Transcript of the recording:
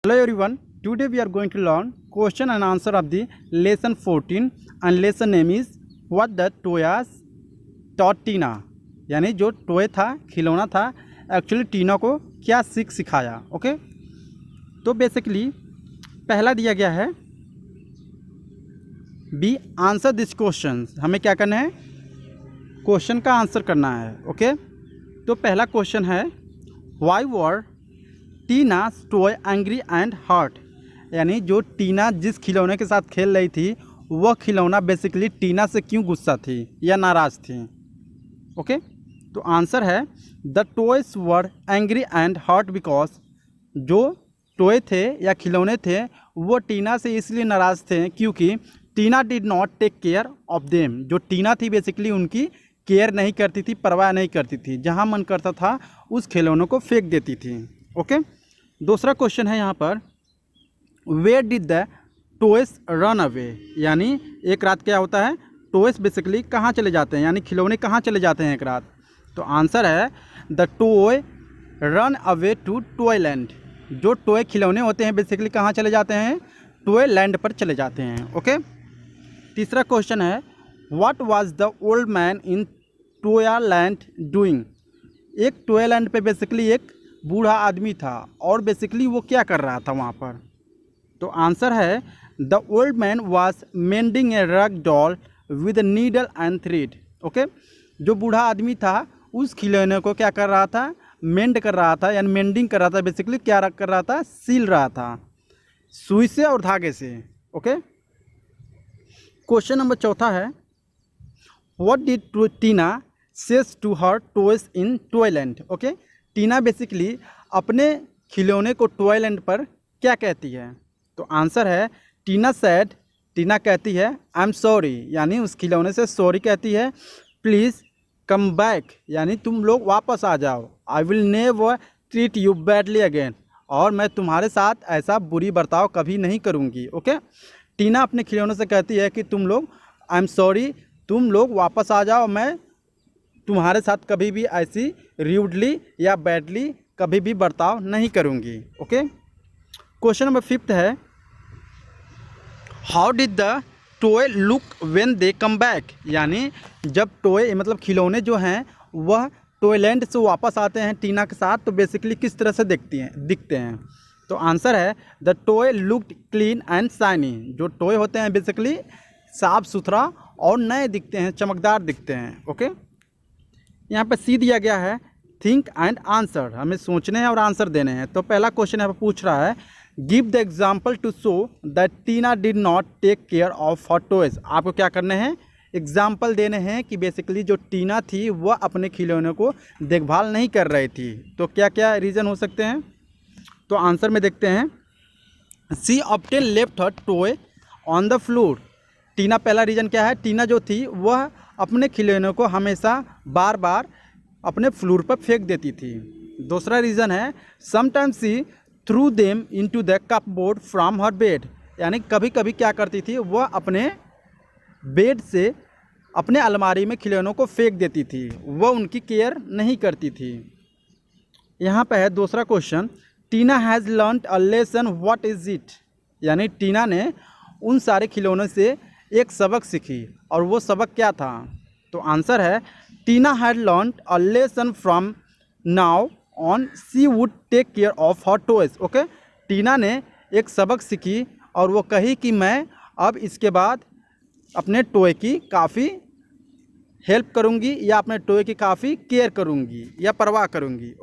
Hello everyone, today we are going to learn question and answer of the lesson 14 and lesson name is what the toys taught Tina। यानी जो toy था, खिलौना था, actually टीना को क्या सिखाया। Okay, तो बेसिकली पहला दिया गया है बी आंसर दिस क्वेश्चन। हमें क्या करना है, क्वेश्चन का आंसर करना है। ओके, तो पहला क्वेश्चन है why were Tina toy angry and hurt. यानी जो टीना जिस खिलौने के साथ खेल रही थी वह खिलौना बेसिकली टीना से क्यों गुस्सा थी या नाराज़ थी। ओके, तो आंसर है the toys were angry and hurt because जो टॉय थे या खिलौने थे वो टीना से इसलिए नाराज़ थे क्योंकि Tina did not take care of them. जो टीना थी बेसिकली उनकी केयर नहीं करती थी, परवाह नहीं करती थी, जहाँ मन करता था उस खिलौनों को फेंक देती थी। ओके, दूसरा क्वेश्चन है यहाँ पर where did the toys run away. यानी एक रात क्या होता है, टॉयज बेसिकली कहाँ चले जाते हैं, यानी खिलौने कहाँ चले जाते हैं एक रात। तो आंसर है the toy run away to toyland. जो टॉय खिलौने होते हैं बेसिकली कहाँ चले जाते हैं, टॉयलैंड पर चले जाते हैं। ओके, तीसरा क्वेश्चन है what was the old man in Toyland doing. एक टॉयलैंड पे बेसिकली एक बूढ़ा आदमी था और बेसिकली वो क्या कर रहा था वहाँ पर। तो आंसर है the old man was mending a rag doll with needle and thread. Okay, जो बूढ़ा आदमी था उस खिलौने को क्या कर रहा था, मेंड कर रहा था, यानी मेंडिंग कर रहा था। बेसिकली क्या कर रहा था, सील रहा था सुई से और धागे से। ओके, क्वेश्चन नंबर चौथा है what did Tina says to her toys in toyland. Okay, Tina basically अपने खिलौने को टॉयलैंड पर क्या कहती है। तो आंसर है टीना सैड, टीना कहती है आई एम सॉरी, यानी उस खिलौने से सॉरी कहती है। प्लीज़ कम बैक, यानी तुम लोग वापस आ जाओ। I will never treat you badly again, और मैं तुम्हारे साथ ऐसा बुरी बर्ताव कभी नहीं करूँगी। ओके, टीना अपने खिलौनों से कहती है कि तुम लोग आई एम सॉरी, तुम लोग वापस आ जाओ, मैं तुम्हारे साथ कभी भी ऐसी र्यूडली या बैडली कभी भी बर्ताव नहीं करूँगी। ओके, क्वेश्चन नंबर फिफ्थ है how did the toy look when they come back. यानी जब टॉय मतलब खिलौने जो हैं वह टॉयलैंड से वापस आते हैं टीना के साथ तो बेसिकली किस तरह से दिखते हैं। तो आंसर है the toy looked clean and shiny. जो टॉय होते हैं बेसिकली साफ़ सुथरा और नए दिखते हैं, चमकदार दिखते हैं। ओके, यहाँ पे सी दिया गया है थिंक एंड आंसर। हमें सोचने हैं और आंसर देने हैं। तो पहला क्वेश्चन यहाँ पर पूछ रहा है give the example to show that Tina did not take care of her toys. आपको क्या करने हैं, एग्जाम्पल देने हैं कि बेसिकली जो टीना थी वह अपने खिलौनों को देखभाल नहीं कर रही थी। तो क्या क्या रीज़न हो सकते हैं, तो आंसर में देखते हैं she often left her toy on the floor. Tina पहला रीज़न क्या है, टीना जो थी वह अपने खिलौनों को हमेशा बार बार अपने फ्लोर पर फेंक देती थी। दूसरा रीज़न है sometimes she threw them into the cupboard from her bed. यानी कभी कभी क्या करती थी, वह अपने बेड से अपने अलमारी में खिलौनों को फेंक देती थी, वह उनकी केयर नहीं करती थी। यहाँ पे है दूसरा question Tina has learned a lesson what is it. यानी टीना ने उन सारे खिलौनों से एक सबक सीखी और वो सबक क्या था। तो आंसर है Tina had learned a lesson from now on she would take care of her toys. Okay, Tina ने एक सबक सीखी और वो कही कि मैं अब इसके बाद अपने टॉय की काफ़ी हेल्प करूँगी या अपने टॉय की काफ़ी केयर करूँगी या परवाह करूँगी।